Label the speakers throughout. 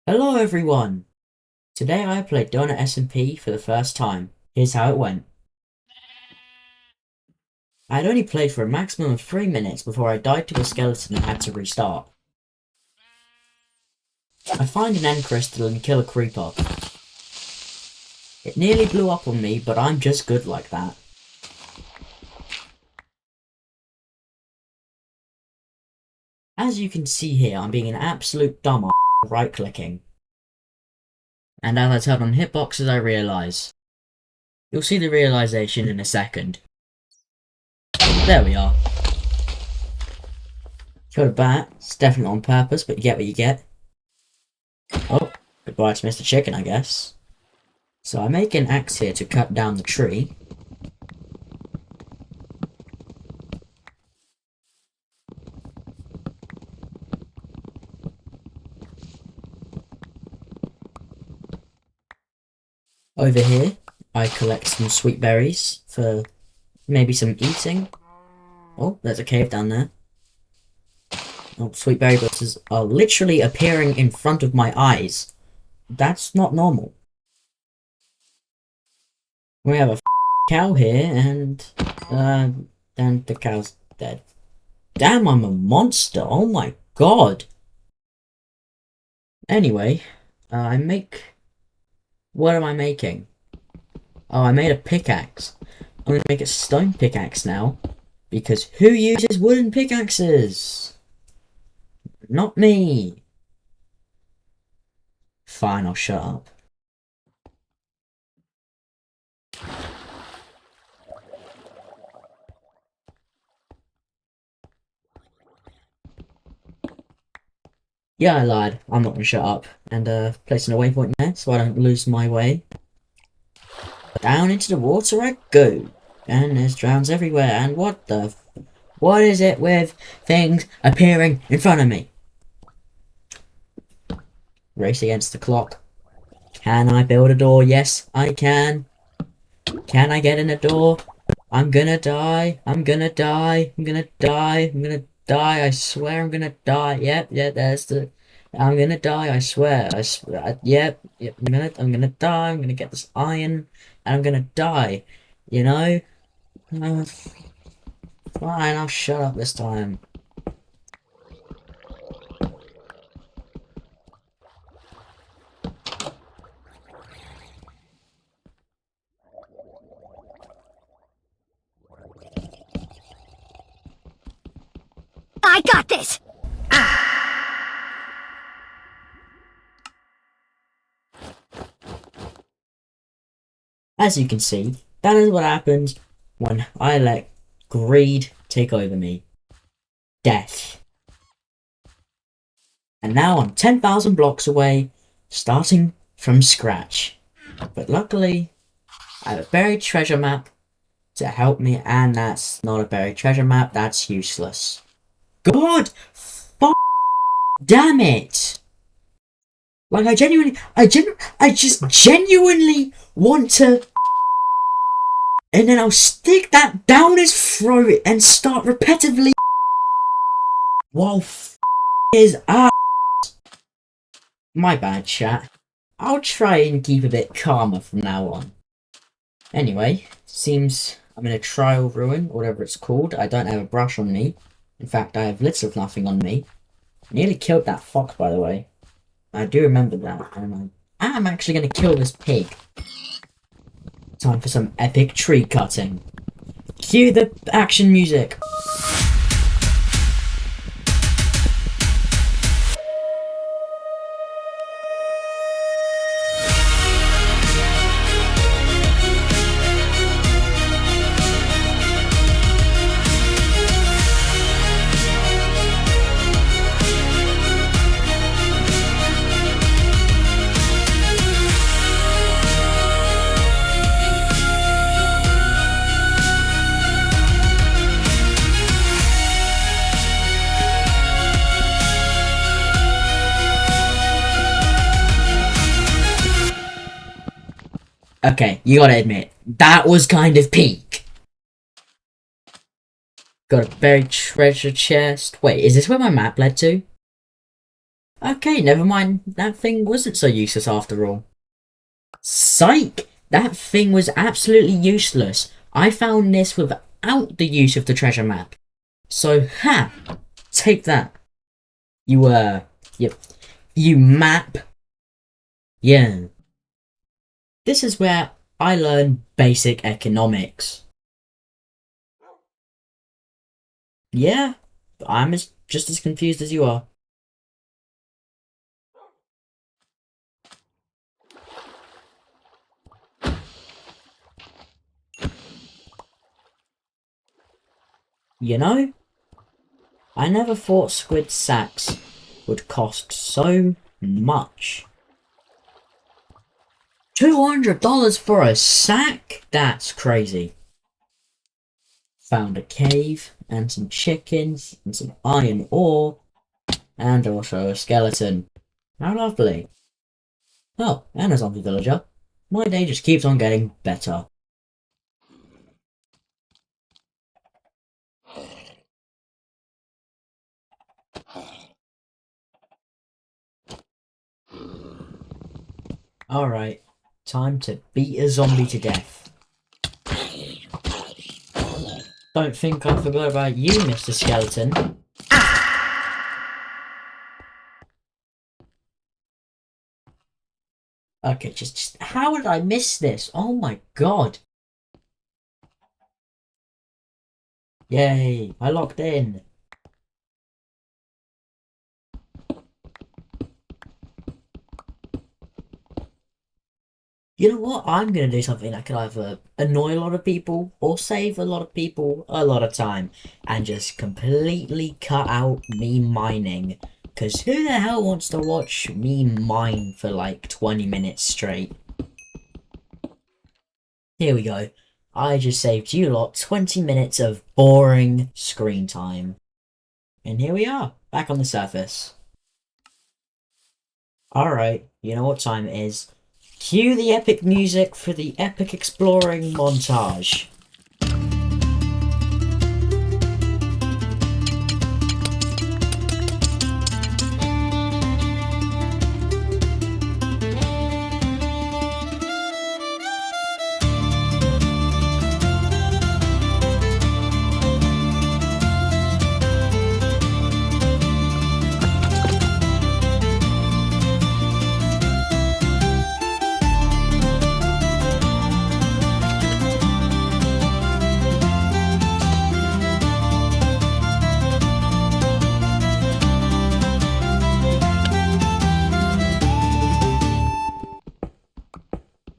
Speaker 1: Hello everyone! Today I played Donut SMP for the first time. Here's how it went. I had only played for a maximum of 3 minutes before I died to a skeleton and had to restart. I find an end crystal and kill a creeper. It nearly blew up on me, but I'm just good like that. As you can see here, I'm being an absolute dumbass right clicking. And as I turn on hitboxes I realise. You'll see the realisation in a second. There we are. Killed a bat. It's definitely on purpose, but you get what you get. Oh, goodbye to Mr. Chicken, I guess. So I make an axe here to cut down the tree. Over here, I collect some sweet berries for maybe some eating. Oh, there's a cave down there. Oh, sweet berry bushes are literally appearing in front of my eyes. That's not normal. We have a cow here, and then the cow's dead. Damn, I'm a monster! Oh my god! Anyway, I make... What am I making? Oh, I made a pickaxe. I'm gonna make a stone pickaxe now, because who uses wooden pickaxes? Not me! Fine, I'll shut up. Yeah, I lied. I'm not gonna shut up. And, placing a waypoint there so I don't lose my way. Down into the water I go. And there's drowns everywhere. And what is it with things appearing in front of me? Race against the clock. Can I build a door? Yes, I can. Can I get in a door? I'm gonna die. I'm gonna die. I'm gonna die. I'm gonna die. I swear I'm gonna die. Yep, there's the... I'm gonna die, I swear. I swear. Yep, I'm gonna die. I'm gonna get this iron. And I'm gonna die. You know? Uh, Fine, I'll shut up this time.
Speaker 2: I got this!
Speaker 1: As you can see, that is what happens when I let greed take over me. Death. And now I'm 10,000 blocks away, starting from scratch. But luckily, I have a buried treasure map to help me, and that's not a buried treasure map, that's useless. God! Damn it! Like, I just genuinely want to... And then I'll stick that down his throat and start repetitively... While his ass... My bad, chat. I'll try and keep a bit calmer from now on. Anyway, seems I'm in a trial ruin, or whatever it's called. I don't have a brush on me. In fact, I have little of nothing on me. I nearly killed that fox, by the way. I do remember that, and I am actually going to kill this pig. Time for some epic tree cutting. Cue the action music. Okay, you gotta admit, that was kind of peak. Got a buried treasure chest. Wait, is this where my map led to? Okay, never mind. That thing wasn't so useless after all. Psych! That thing was absolutely useless. I found this without the use of the treasure map. So, ha! Take that. You map. Yeah. This is where I learn basic economics. Yeah, I'm just as confused as you are. You know, I never thought squid sacks would cost so much. $200 for a sack? That's crazy. Found a cave, and some chickens, and some iron ore, and also a skeleton. How lovely. Oh, and a zombie villager. My day just keeps on getting better. Alright, time to beat a zombie to death. Don't think I forgot about you, Mr. Skeleton. Okay, just how did I miss this? Oh my god. Yay, I locked in. You know what? I'm gonna do something that could either annoy a lot of people or save a lot of people a lot of time and just completely cut out me mining. Because who the hell wants to watch me mine for like 20 minutes straight? Here we go. I just saved you lot 20 minutes of boring screen time. And here we are, back on the surface. Alright, you know what time it is. Cue the epic music for the epic exploring montage.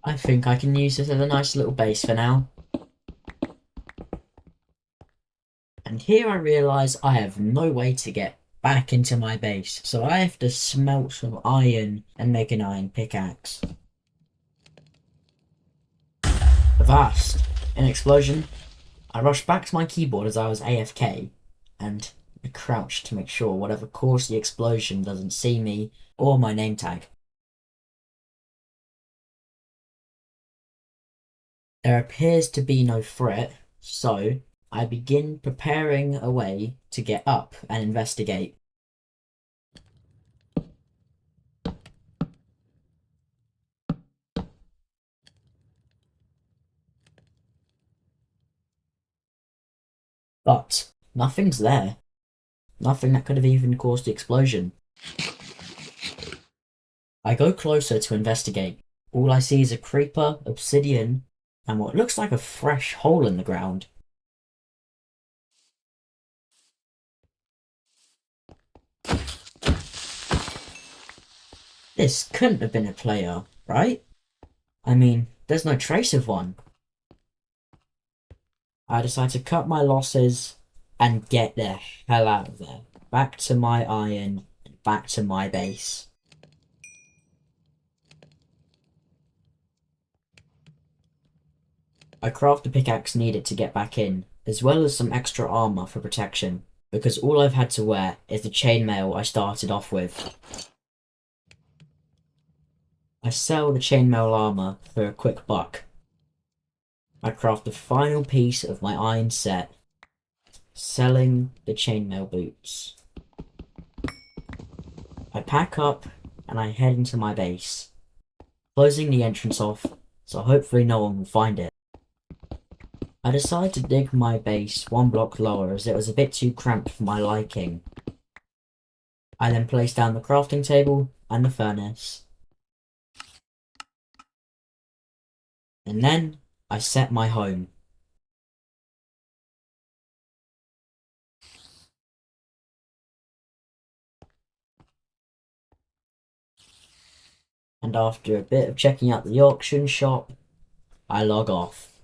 Speaker 1: I think I can use this as a nice little base for now. And here I realise I have no way to get back into my base, so I have to smelt some iron and make an iron pickaxe. Avast! An explosion. I rushed back to my keyboard as I was AFK, and I crouched to make sure whatever caused the explosion doesn't see me or my name tag. There appears to be no threat, so I begin preparing a way to get up and investigate. But nothing's there. Nothing that could have even caused the explosion. I go closer to investigate. All I see is a creeper, obsidian, and what looks like a fresh hole in the ground. This couldn't have been a player, right? I mean, there's no trace of one. I decide to cut my losses and get the hell out of there. Back to my iron, back to my base. I craft the pickaxe needed to get back in, as well as some extra armor for protection, because all I've had to wear is the chainmail I started off with. I sell the chainmail armor for a quick buck. I craft the final piece of my iron set, selling the chainmail boots. I pack up and I head into my base, closing the entrance off so hopefully no one will find it. I decided to dig my base 1 block lower as it was a bit too cramped for my liking. I then placed down the crafting table and the furnace. And then I set my home. And after a bit of checking out the auction shop, I log off.